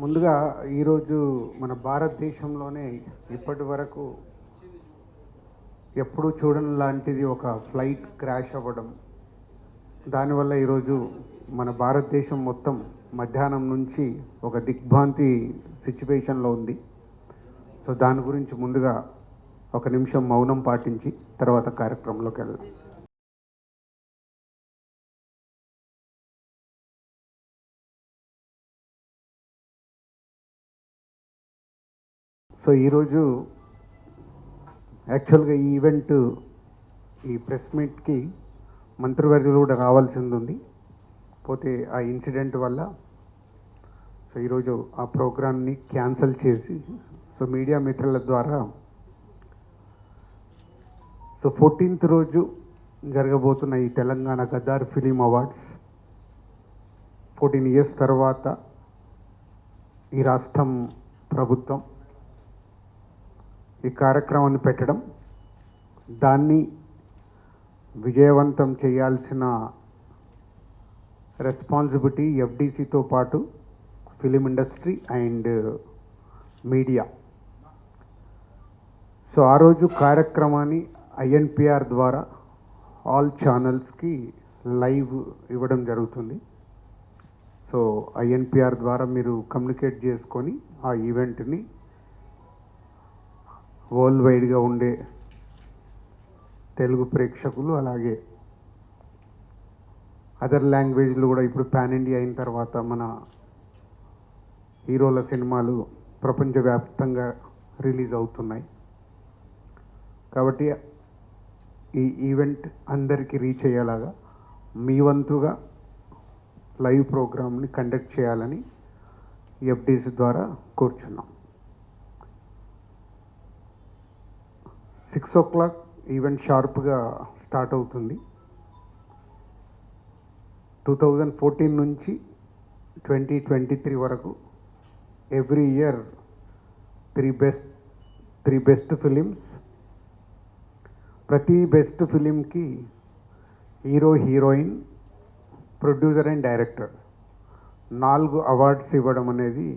ముందుగా ఈరోజు మన భారతదేశంలోనే ఇప్పటి వరకు ఎప్పుడూ చూడని లాంటిది ఒక ఫ్లైట్ క్రాష్ అవ్వడం, దానివల్ల ఈరోజు మన భారతదేశం మొత్తం మధ్యాహ్నం నుంచి ఒక దిగ్భ్రాంతి సిచ్యువేషన్లో ఉంది. సో దాని గురించి ముందుగా ఒక నిమిషం మౌనం పాటించి తర్వాత కార్యక్రమంలోకి వెళ్దాం. సో ఈరోజు యాక్చువల్గా ఈ ఈవెంట్, ఈ ప్రెస్ మీట్కి మంత్రివర్యులు కూడా రావాల్సింది ఉంది. పోతే ఆ ఇన్సిడెంట్ వల్ల సో ఈరోజు ఆ ప్రోగ్రామ్ని క్యాన్సిల్ చేసి, సో మీడియా మిత్రుల ద్వారా సో 14th రోజు జరగబోతున్న ఈ Telangana Gaddar film awards 14 years తర్వాత ఈ రాష్ట్రం ప్రభుత్వం ఈ కార్యక్రమాన్ని పెట్టడం, దాన్ని విజయవంతం చేయాల్సిన రెస్పాన్సిబిలిటీ ఎఫ్డీసీతో పాటు film industry and media. So ఆ రోజు కార్యక్రమాన్ని ఐఎన్పిఆర్ ద్వారా ఆల్ ఛానల్స్కి లైవ్ ఇవ్వడం జరుగుతుంది. సో ఐఎన్పిఆర్ ద్వారా మీరు కమ్యూనికేట్ చేసుకొని ఆ ఈవెంట్ని వరల్డ్ వైడ్గా ఉండే తెలుగు ప్రేక్షకులు, అలాగే అదర్ లాంగ్వేజ్లు కూడా ఇప్పుడు పాన్ ఇండియా అయిన తర్వాత మన హీరోల సినిమాలు ప్రపంచవ్యాప్తంగా రిలీజ్ అవుతున్నాయి. కాబట్టి ఈ ఈవెంట్ అందరికీ రీచ్ అయ్యేలాగా మీ వంతుగా లైవ్ ప్రోగ్రామ్ని కండక్ట్ చేయాలని ఎఫ్డీసీ ద్వారా కోరుచున్నాం. 6 o'clock ఈవెంట్ షార్ప్గా స్టార్ట్ అవుతుంది. 2014 నుంచి 2023 వరకు every year three best films, ప్రతి బెస్ట్ ఫిలింకి hero, heroine, producer and director 4 awards ఇవ్వడం అనేది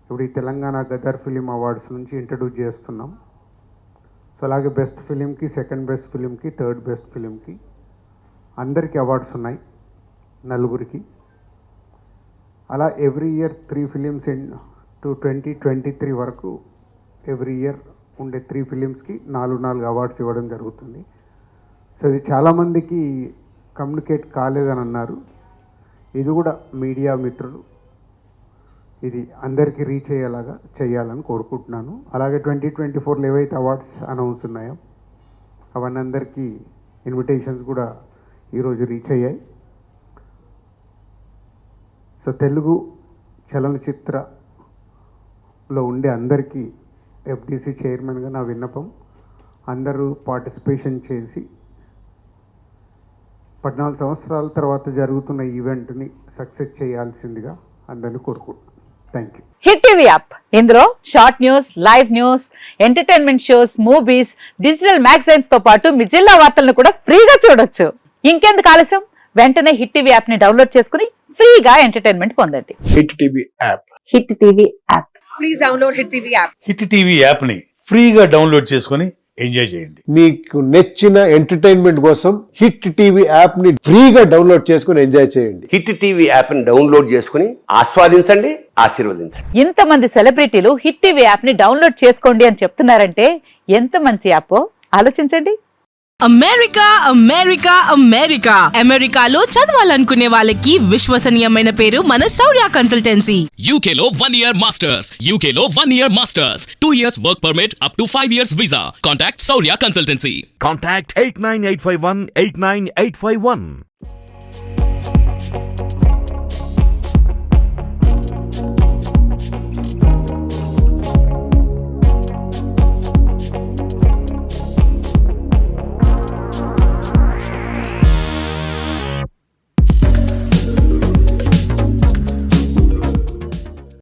ఇప్పుడు ఈ తెలంగాణ గదర్ ఫిలిం అవార్డ్స్ నుంచి ఇంట్రడ్యూస్ చేస్తున్నాం. సో అలాగే బెస్ట్ ఫిలింకి, సెకండ్ బెస్ట్ ఫిలింకి, థర్డ్ బెస్ట్ ఫిలింకి అందరికీ అవార్డ్స్ ఉన్నాయి, 4 అలా ఎవ్రీ ఇయర్ 3 ఫిలిమ్స్ టు 2023 వరకు ఎవ్రీ ఇయర్ ఉండే 3 ఫిలిమ్స్కి 4 అవార్డ్స్ ఇవ్వడం జరుగుతుంది. సో ఇది చాలామందికి కమ్యూనికేట్ కాలేదని అన్నారు. ఇది కూడా మీడియా మిత్రులు ఇది అందరికీ రీచ్ అయ్యేలాగా చేయాలని కోరుకుంటున్నాను. అలాగే 2024లో ఏవైతే అవార్డ్స్ అనౌన్స్ ఉన్నాయో అవన్నీ అందరికీ ఇన్విటేషన్స్ కూడా ఈరోజు రీచ్ అయ్యాయి. సో తెలుగు చలనచిత్రలో ఉండే అందరికీ ఎఫ్డీసీ చైర్మన్గా నా విన్నపం, అందరూ పార్టిసిపేషన్ చేసి 14 సంవత్సరాల తర్వాత జరుగుతున్న ఈవెంట్ని సక్సెస్ చేయాల్సిందిగా అందరినీ కోరుకుంటున్నాను. Thank you. Hit TV app, ఇందులో short news, live news, entertainment shows, movies, digital magazines తో పాటు మీ జిల్లా వార్తలను కూడా ఫ్రీగా చూడొచ్చు. ఇంకెందుకు ఆలస్యం, వెంటనే హిట్ టీవీ యాప్ ని డౌన్లోడ్ చేసుకుని ఫ్రీగా ఎంటర్టైన్మెంట్ పొందండి. Hit TV app. Hit TV app. Please download hit TV app. Hit TV app ని ఫ్రీగా డౌన్లోడ్ చేసుకుని ఎంజాయ్ చేయండి. మీకు నచ్చిన ఎంటర్టైన్మెంట్ కోసం హిట్ టీవీ యాప్ ని ఫ్రీగా డౌన్లోడ్ చేసుకుని ఎంజాయ్ చేయండి. హిట్ టీవీ యాప్ ని డౌన్లోడ్ చేసుకుని ఆస్వాదించండి, ఆశీర్వదించండి. ఇంతమంది సెలబ్రిటీలు హిట్ టీవీ యాప్ ని డౌన్లోడ్ చేసుకోండి అని చెప్తున్నారంటే ఎంత మంచి యాప్ ఆలోచించండి. అమెరికా అమెరికా అమెరికా అమెరికాలో చదవాలనుకునే వాళ్ళకి విశ్వసనీయమైన పేరు మన శౌర్య కన్సల్టెన్సీ. UK లో 1 year masters, UK లో 1 year masters, 2 years work permit up to 5 years visa. Contact Saurya Consultancy. Contact 89851 89851.